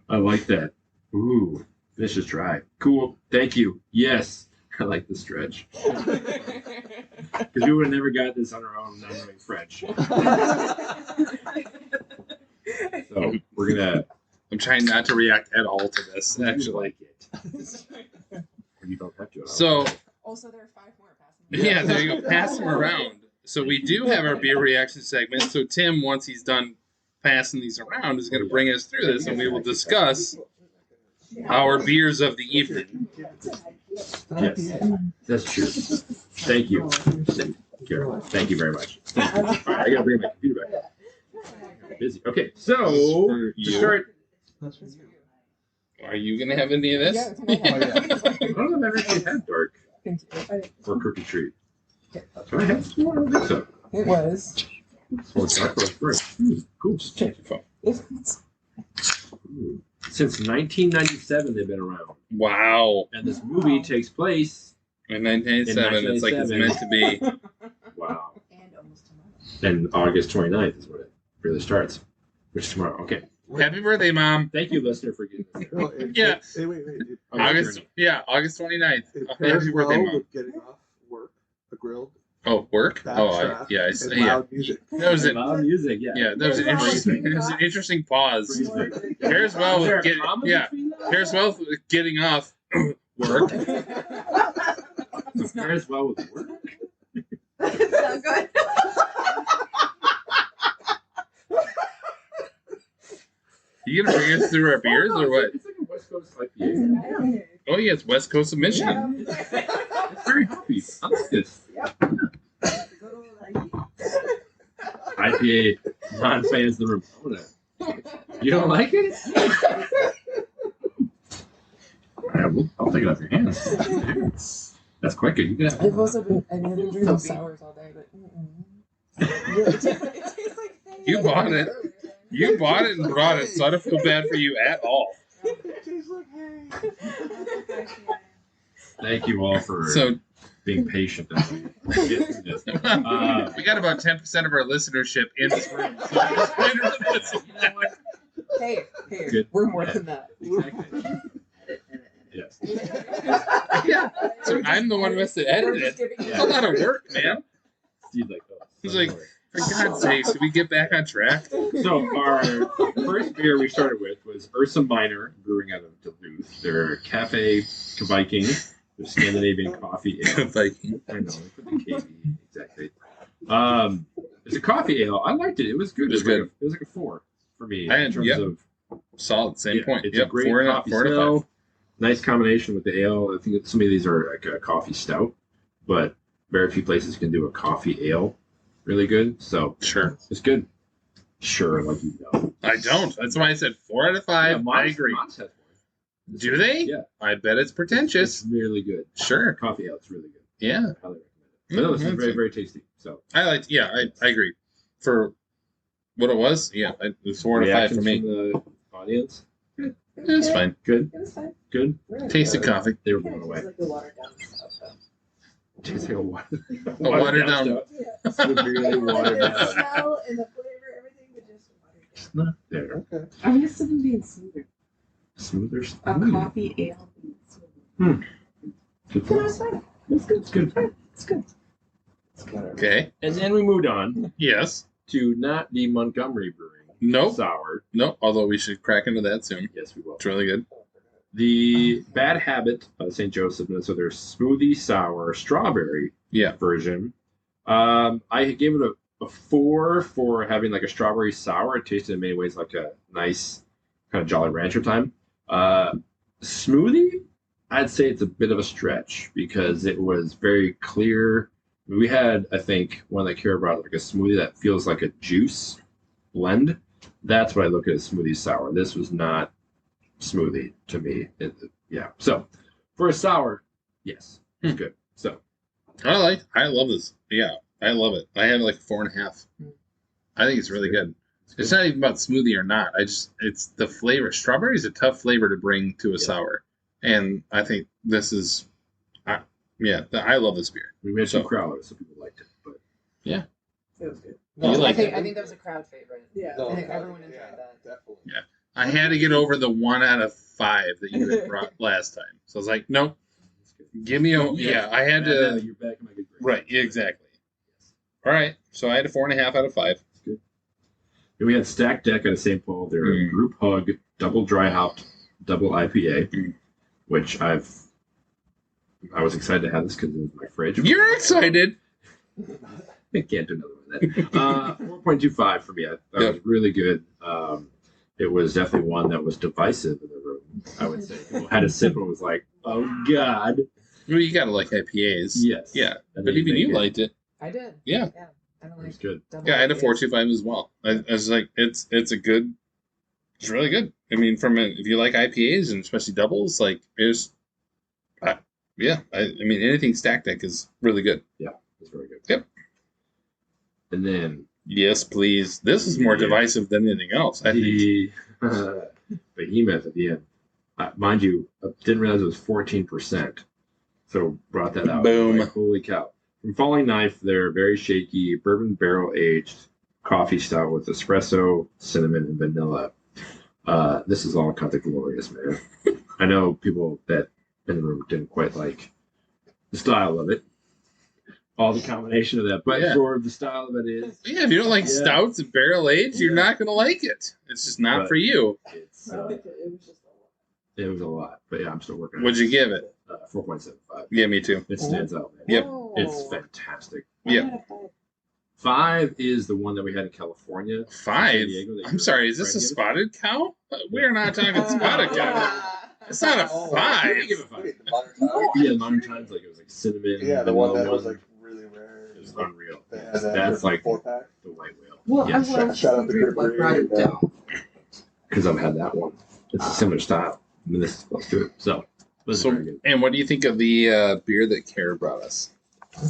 I like that. Ooh. Finish is dry. Cool. Thank you. Yes. I like the stretch. Because we would have never got this on our own, not knowing French. So we're gonna. I'm trying not to react at all to this, actually. Like it. Or you don't have to. So, Also, there are 5 more passing. yeah, there you go. Pass them around. So we do have our beer reaction segment. So Tim, once he's done passing these around, is going to bring us through this, and we will discuss our beers of the evening. Yes, that's true. Thank you, Carol. Thank you very much. All right, I gotta bring my computer back. I'm busy. Okay, so to start. Are you going to have any of this? Yeah, it's in my head. I don't know if I've actually had dark Thank you. or Crooked Tree. So I have one. I don't think so. It was. Well, it's dark first. Cool. Ooh. Since 1997, they've been around. Wow. And this movie takes place In 1987, it's like it's meant to be. Wow. And almost tomorrow. And August 29th is when it really starts, which is tomorrow. Okay. Happy birthday, Mom. Thank you, listener, for getting this. Well, Yeah. Wait. August 29th. It Happy pairs well birthday, Mom. with getting off work, a grilled, Oh, work? backstrap, and loud music. That was it. Loud music, yeah. Yeah, that was an interesting pause. Freezing. Pairs well Is there with a getting, comma yeah, between that? pairs well with getting off work. Pairs well with work. So good. You gonna bring us through our beers or what? It's like a West Coast IPA. Oh yeah, it's West Coast of Michigan. It's very happy. I like this. IPA non-fans in the room. You don't like it? All right, I'll take it off your hands. That's quite good. You can have I've also been drinking sours all day, but it tastes like hay. You bought it. You bought it and brought it, so I don't feel bad for you at all. Thank you all for being patient. We got about 10% of our listenership in this room. Hey, Good. we're more than that. Yes. Yeah. So I'm the one who has to edit it. It's a lot of work, man. Steve's like, oh, He's like, for God's sake, should we get back on track? So our first beer we started with was Ursa Minor, brewing out of Duluth. They're Cafe Viking, their Scandinavian coffee ale. Viking. I know, I put the KB exactly. It's a coffee ale. I liked it. It was good. It was good. It was like a 4 for me I in had- terms yep. of Solid, same point. It's Yep, a great 4 coffee to smell. nice combination with the ale. I think some of these are like a coffee stout, but very few places can do a coffee ale really good. So Sure. it's good. Sure, like you know. I don't. That's why I said 4 out of 5. Yeah, I agree. Mott's has one. Do they? Yeah. I bet it's pretentious. It's really good. Sure. Coffee ale, it's really good. Yeah. I highly recommend it. But no, this is that's very, good. very tasty. So I agree. For what it was, it's 4 out of 5 reactions for me. from the audience. It's fine. Good. It was fine. Good. Tasted coffee. They were Kind blown of away. tastes like the watered down stuff, though. Tastes like a water. A watered down. stout. Yeah. Severely watered The down. smell and the flavor, everything, but just watered down. It's not there. Okay. I'm used to them being smoother. Smoother. A coffee ale being smoother. Good So it was fine. It's good. It's good. It's good. Okay. And then we moved on Yes. to not the Montgomery Brewing Nope. sour. No. Although we should crack into that soon. Yes, we will. It's really good. The Bad Habit of St. Joseph, so their smoothie sour strawberry Yeah. version. I gave it a 4 for having like a strawberry sour. It tasted in many ways like a nice kind of Jolly Rancher time. Smoothie, I'd say it's a bit of a stretch because it was very clear. We had, I think, one that Kara brought, like a smoothie that feels like a juice blend. That's what I look at as smoothie sour. This was not smoothie to me. Yeah. So for a sour, yes, it's good. So I love this. Yeah. I love it. I had like 4.5. I think it's really good. It's not even about smoothie or not. It's the flavor. Strawberry is a tough flavor to bring to a sour. And I think this is, I love this beer. we had some crowlers, so people liked it. But Yeah. It was good. You like I think that was a crowd favorite. Yeah. I think everyone enjoyed that. Definitely. Yeah. I had to get over the 1 out of 5 that you had brought last time. So I was like, no, give me a, I had to, you're back in my good grace. right, exactly. All right. So I had a 4.5 out of 5. And we had Stack Deck out of St. Paul. Their Group Hug double dry hopped double IPA, which I was excited to have this because it was my fridge. You're excited. I can't do another one. Then 4.25 for me. I thought it was really good. It was definitely one that was divisive in the room. I would say people had a sip and was like, "Oh God." Well, you gotta like IPAs. Yes. Yeah. And But they even make you it. liked it. I did. Yeah. Yeah. I don't It like was good. double Yeah, I had a IPAs. 4.25 as well. I was like, it's a good, it's really good. I mean, if you like IPAs and especially doubles, like I mean, anything Stack Deck is really good. Yeah, it's very good. Yep. And then Yes, please. This is more divisive than anything else. I think. the behemoth at the end. Mind you, I didn't realize it was 14%. So brought that out. Boom. Like, holy cow. From Falling Knife, they're very shaky, bourbon barrel aged coffee stout with espresso, cinnamon, and vanilla. This is all kind of glorious, man. I know people that in the room didn't quite like the style of it. All the combination of that. But for the style of it is. Yeah, if you don't like stouts and barrel aged, you're not going to like it. It's just not for you. It's, it was a lot. But yeah, I'm still working on it. What'd you give it? 4.75. Yeah, me too. It stands out, man. Yep. It's fantastic. Yep. 5 is the one that we had in California. 5? San Diego, that I'm you're sorry, is this a trying to spotted cow? We're not talking spotted cow. It's not a 5. give it 5. Wait, the modern time? Yeah, modern times, like it was like cinnamon. Yeah, the one that vanilla was like really rare. It was unreal. They had That's like 4-pack. the white whale. Well, Yes. I love Shout out to Secret, Good like, brought it Breed, down. Because I've had that one. It's a similar style. I mean, this is close to it. So, this is So, very good. and what do you think of the beer that Kara brought us?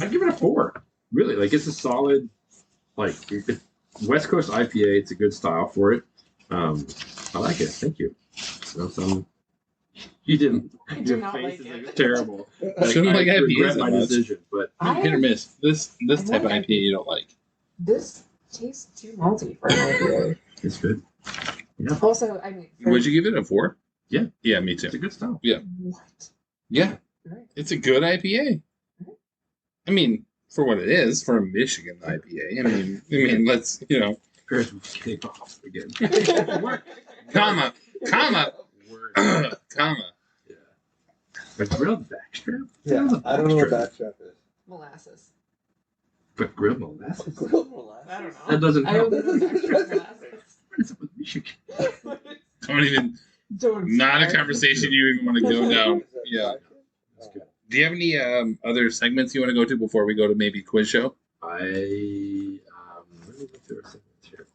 I'd give it a 4. Really, like it's a solid, like West Coast IPA. It's a good style for it. I like it. Thank you. So, you didn't. I did Your not face like is it. like terrible. Shouldn't like I IPAs regret that my much. decision, but Hit or miss. This type of like IPA you don't like. This tastes too malty for an IPA. it's good. Yeah, Also, I mean, Would you give it a 4? Yeah. Yeah, me too. it's a good style. Yeah. what? Yeah. Right. It's a good IPA. I mean, for what it is, for a Michigan IPA. I mean, let's, Paris was getting off again. comma. Word. Comma. Yeah. But grilled backstrap? Yeah, I don't know what Backstrap. backstrap is. Molasses. But grilled molasses? Grilled molasses? I don't know. That doesn't I help. don't think it's extra molasses. What is up with Michigan? Don't even Not a conversation you even want to go down. Yeah. That's good. Do you have any other segments you want to go to before we go to maybe quiz show? Let me look through our segments here.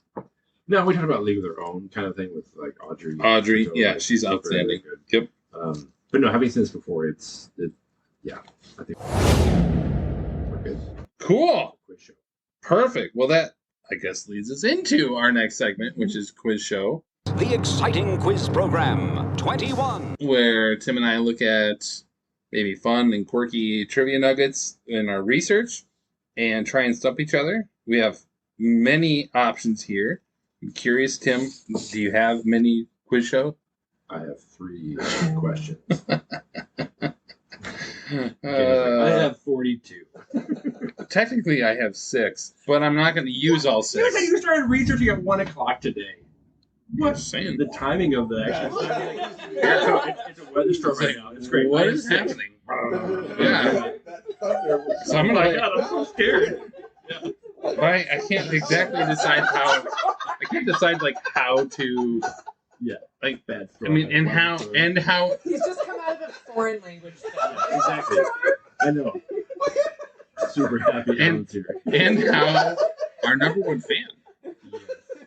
No, we talked about League of Their Own kind of thing with like Audrey. Audrey, So, yeah, like, she's super, outstanding. really Yep. good. But no, having seen this before, yeah, I think we're good. Cool. Quiz show. Perfect. Well, that, I guess, leads us into our next segment, which is quiz show, The exciting quiz program 21, where Tim and I look at maybe fun and quirky trivia nuggets in our research and try and stump each other. We have many options here. I'm curious, Tim, do you have many quiz show? I have 3 questions. I I have 42. Technically, I have 6, but I'm not going to use all 6. You said you started researching at 1 o'clock today. What? Saying The timing of the actual it's a weather storm right now. It's great. What is happening? Yeah. So I'm like, God, I'm so scared. I can't exactly decide how. I can't decide like how to. Yeah. Like bad. I mean, and how. He's just come out of a foreign language stuff. Exactly. I know. Super happy Alan's here. And how our number 1 fan.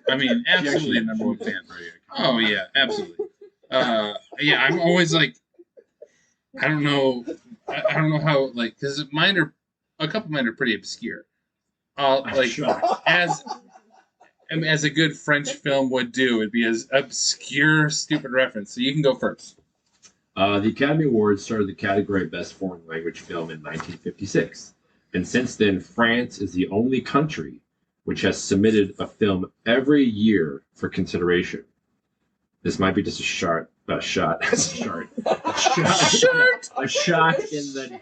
I mean, absolutely number 1 fan. Oh yeah, absolutely. Yeah, I'm always like, I don't know how like because a couple of mine are pretty obscure. Like as a good French film would do, it'd be as obscure, stupid reference. So you can go first. The Academy Awards started the category Best Foreign Language Film in 1956, and since then, France is the only country which has submitted a film every year for consideration. This might be just a shot in the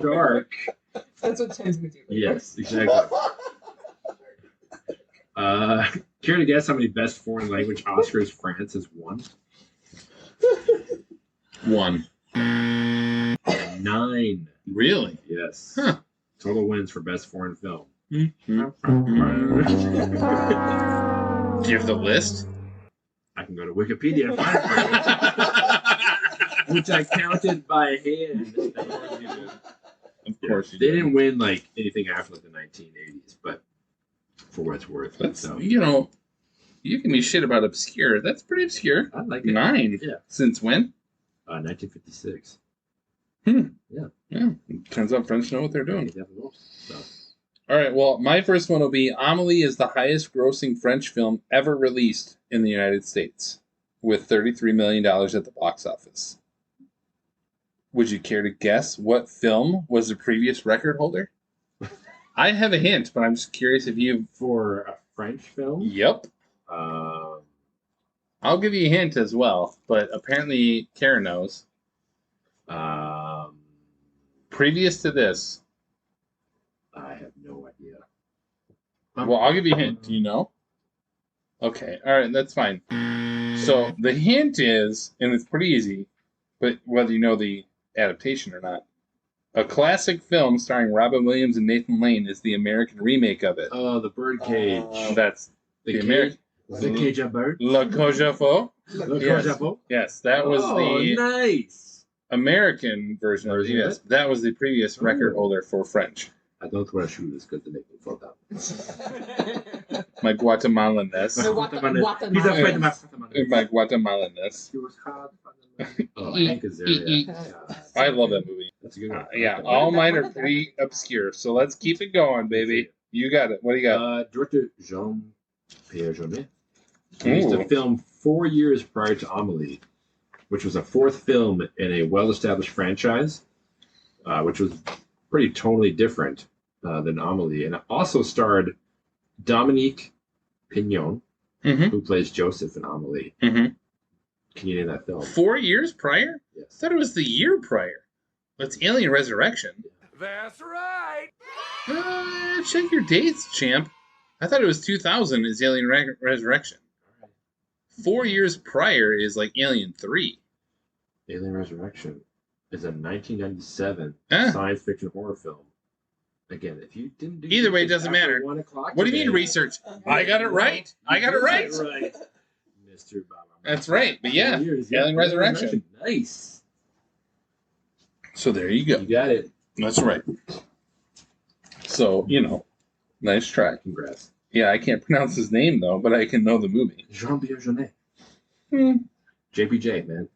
dark. That's what Tim's gonna do. Yes, exactly. Care to guess how many Best Foreign Language Oscars France has won? 1. 9. Really? Yes. Huh. Total wins for Best Foreign Film. Do you have the list? I can go to Wikipedia and find it, which I counted by hand. Of course, they didn't win like anything after like the 1980s, but for what it's worth, so you know, you give me shit about obscure. That's pretty obscure. I like it. 9. Yeah. Since when? 1956. Yeah. Turns out French know what they're doing. So. All right, well, my first one will be Amelie is the highest grossing French film ever released in the United States, with $33 million at the box office. Would you care to guess what film was the previous record holder? I have a hint, but I'm just curious if you... For a French film? Yep. I'll give you a hint as well, but apparently Karen knows. Previous to this... I have no idea. Well, I'll give you a hint. Do you know? Okay. All right. That's fine. So the hint is, and it's pretty easy, but whether you know the adaptation or not, a classic film starring Robin Williams and Nathan Lane is the American remake of it. Oh, The Birdcage. That's the American. The Cage of Bird? Le Cage aux Folles. Yes, that was the nice American version of it. Yes, that was the previous record holder for French. I don't wear shoes because they make me fall down. My Guatemalan-ness. He's afraid of my Guatemalan-ness. Oh, Hank Azaria. I love that movie. That's a good one. Yeah, all mine are pretty obscure, so let's keep it going, baby. You got it. What do you got? Director Jean-Pierre Jeunet released a film 4 years prior to Amelie, which was a 4th film in a well-established franchise, which was pretty totally different than Amelie, and it also starred Dominique Pignon, who plays Joseph in Amelie. Can you name that film? 4 years prior? Yes. I thought it was the year prior. It's Alien Resurrection. That's right. Check your dates, champ. I thought it was 2000 is Alien Resurrection. 4 years prior is like Alien 3. Alien Resurrection is a 1997 Huh? science fiction horror film. Again, if you didn't do Either way, it doesn't matter. 1 o'clock What do you mean today- research? I got it right. I got it right. Mr. Baba. That's right. But yeah, 4 years, Alien Resurrection. Nice. So there you go. You got it. That's right. So, nice try. Congrats. Yeah, I can't pronounce his name, though, but I can know the movie. Jean-Pierre Jeunet. Hmm. JPJ, man.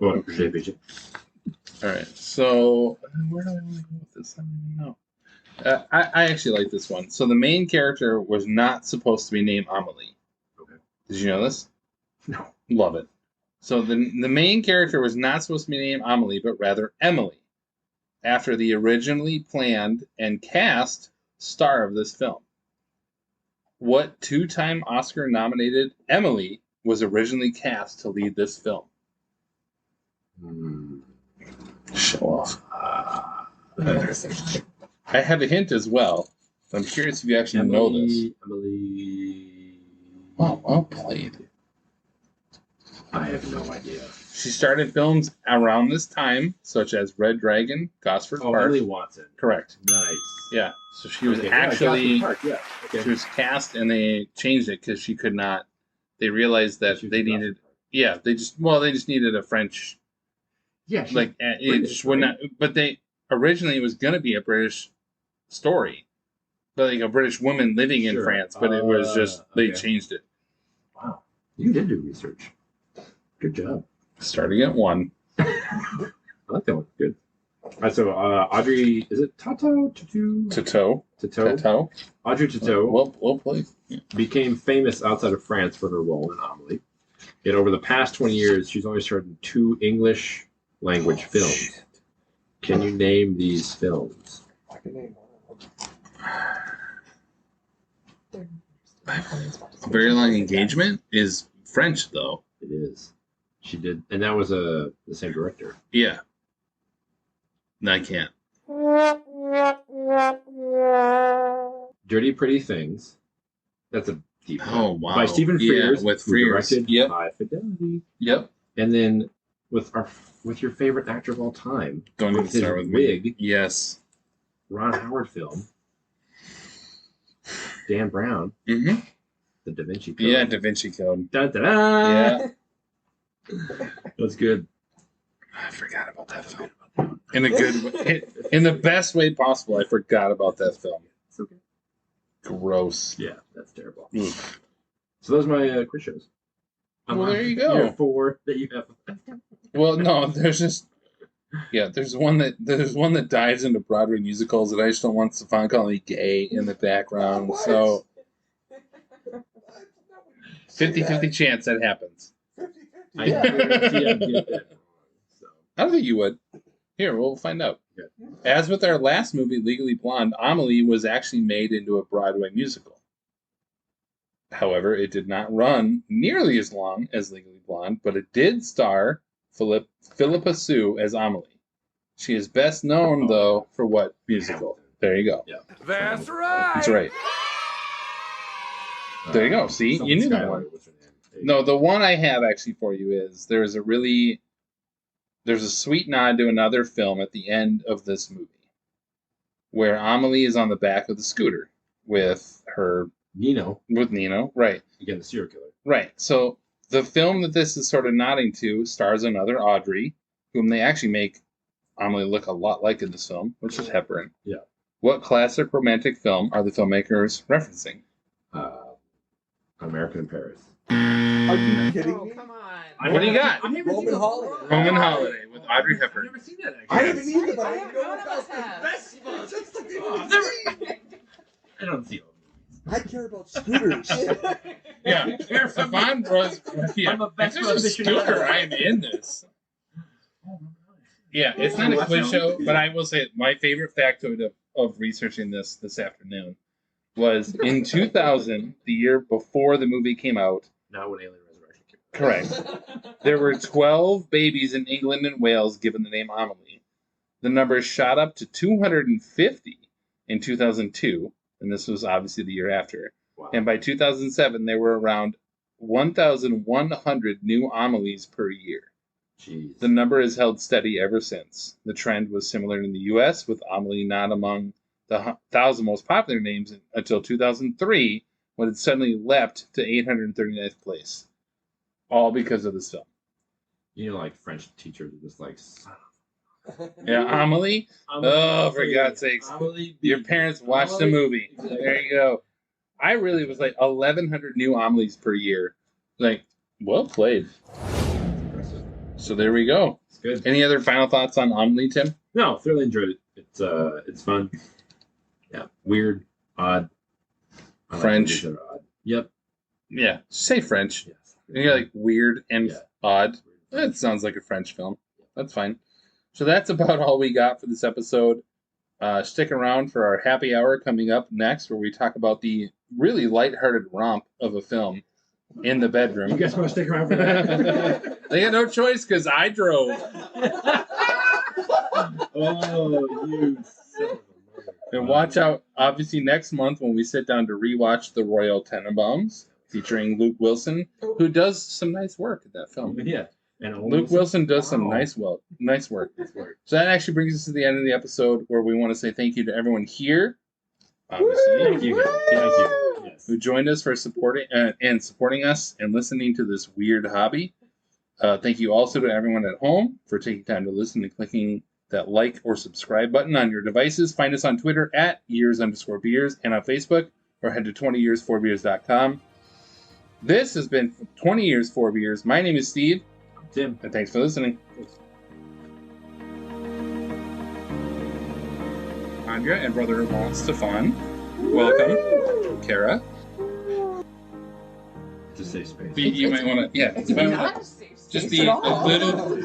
Well, JPJ. All right. So, where do I want to go with this? I don't even know. I actually like this one. So, the main character was not supposed to be named Amelie. Okay. Did you know this? No. Love it. So, the main character was not supposed to be named Amelie, but rather Emily, after the originally planned and cast star of this film. What two-time Oscar-nominated Emily was originally cast to lead this film? Show off. I have a hint as well. I'm curious if you actually know this. Emily. Oh, well played. I have no idea. She started films around this time, such as Red Dragon, Gosford Park. Emily Watson. Correct. Nice. Yeah. So she was Okay, actually Gosford Park, yeah. Okay. she was cast, and they changed it because she could not. They realized that they needed. Yeah, they just needed a French. Yeah, like it just would not. But they originally it was going to be a British story, but like a British woman living in France. But it was just they changed it. Wow, you did do research. Good job. Starting at 1. I like that one. Good. All right, so Audrey, is it Tato? Tato. Audrey Tato. Well played. Yeah. Became famous outside of France for her role in Amelie. Yet over the past 20 years, she's only starred in 2 English language films. Shit. Can you name these films? I can name one of them. A Very Long Engagement is French, though. It is. She did, and that was the same director. Yeah. No, I can't. Dirty Pretty Things. That's a deep one. Oh, wow. By Stephen Frears, with who Frears. directed High Fidelity. Yep. And then with your favorite actor of all time, Don't even his start with wig. me. Yes. Ron Howard film. Dan Brown. Mm-hmm. The Da Vinci Code. Yeah, Da Vinci Code. Da-da-da! Yeah. That's good. I forgot about that film. In a good in the best way possible, I forgot about that film. It's okay. Gross. Yeah, that's terrible. Oof. So those are my quiz shows. Well, there you go. Year 4 that you have. Well, no, there's one that dives into Broadway musicals that I just don't want Stefan calling me gay in the background. What? So 50-50 chance that happens. 50-50. I guarantee I get that wrong. So. I don't think you would. Here, we'll find out. Okay. As with our last movie, Legally Blonde, Amelie was actually made into a Broadway musical. However, it did not run nearly as long as Legally Blonde, but it did star Philippa Sue as Amelie. She is best known, though, for what musical? There you go. Yeah. That's right. That's right. There you go. See, you knew that one. What's her name? No, the one I have actually for you is there's a sweet nod to another film at the end of this movie where Amelie is on the back of the scooter with Nino, right. Again, the serial killer. Right. So the film that this is sort of nodding to stars another Audrey, whom they actually make Amelie look a lot like in this film, which is Hepburn. Yeah. What classic romantic film are the filmmakers referencing? American in Paris. Are you kidding me? Come on. What do you got? Roman Holiday. Roman Holiday with Audrey Hepburn. I've never seen that, I actually. haven't either, but I None know of us have. That's the thing. I don't see all I care about scooters. Yeah, Stefan was. Yeah, I'm a if best there's a position scooter, ever. I am in this. Yeah, it's not a quiz show, but I will say my favorite factoid of researching this afternoon was in 2000, the year before the movie came out. Not when Alien Resurrection came out. Correct. There were 12 babies in England and Wales given the name Amelie. The number shot up to 250 in 2002, and this was obviously the year after. Wow. And by 2007, there were around 1,100 new Amelies per year. Jeez. The number has held steady ever since. The trend was similar in the U.S., with Amelie not among the 1,000 most popular names until 2003, when it suddenly leapt to 839th place. All because of this film. You know, like French teachers are just like, Yeah, Amelie? Oh, for God's sakes. Your parents watched the movie. There you go. I really was like 1,100 new Amelies per year. Like, well played. So there we go. It's good. Any other final thoughts on Amelie, Tim? No, thoroughly enjoyed it. It's fun. Yeah, weird, odd. I like French. movies that are odd. Yep. Yeah, say French. Yes. And you're like weird and odd. That sounds like a French film. That's fine. So that's about all we got for this episode. Stick around for our happy hour coming up next, where we talk about the really lighthearted romp of a film in the bedroom. You guys want to stick around for that? They had no choice because I drove. Oh, you son of a mother. And watch out, obviously, next month when we sit down to rewatch The Royal Tenenbaums, featuring Luke Wilson, who does some nice work at that film. Yeah. And Luke Wilson does some nice work. So that actually brings us to the end of the episode, where we want to say thank you to everyone here, obviously, Thank you. Thank you. Yes. who joined us for supporting us and listening to this weird hobby. Thank you also to everyone at home for taking time to listen and clicking that like or subscribe button on your devices. Find us on Twitter at years_beers and on Facebook, or head to 20years4beers.com. This has been 20 Years 4 Beers. My name is Steve. Tim. And thanks for listening. Andrea and brother-in-law Stefan. Welcome. Kara. It's a safe space. You might want to, yeah. It's not a safe space Just be at a all. little...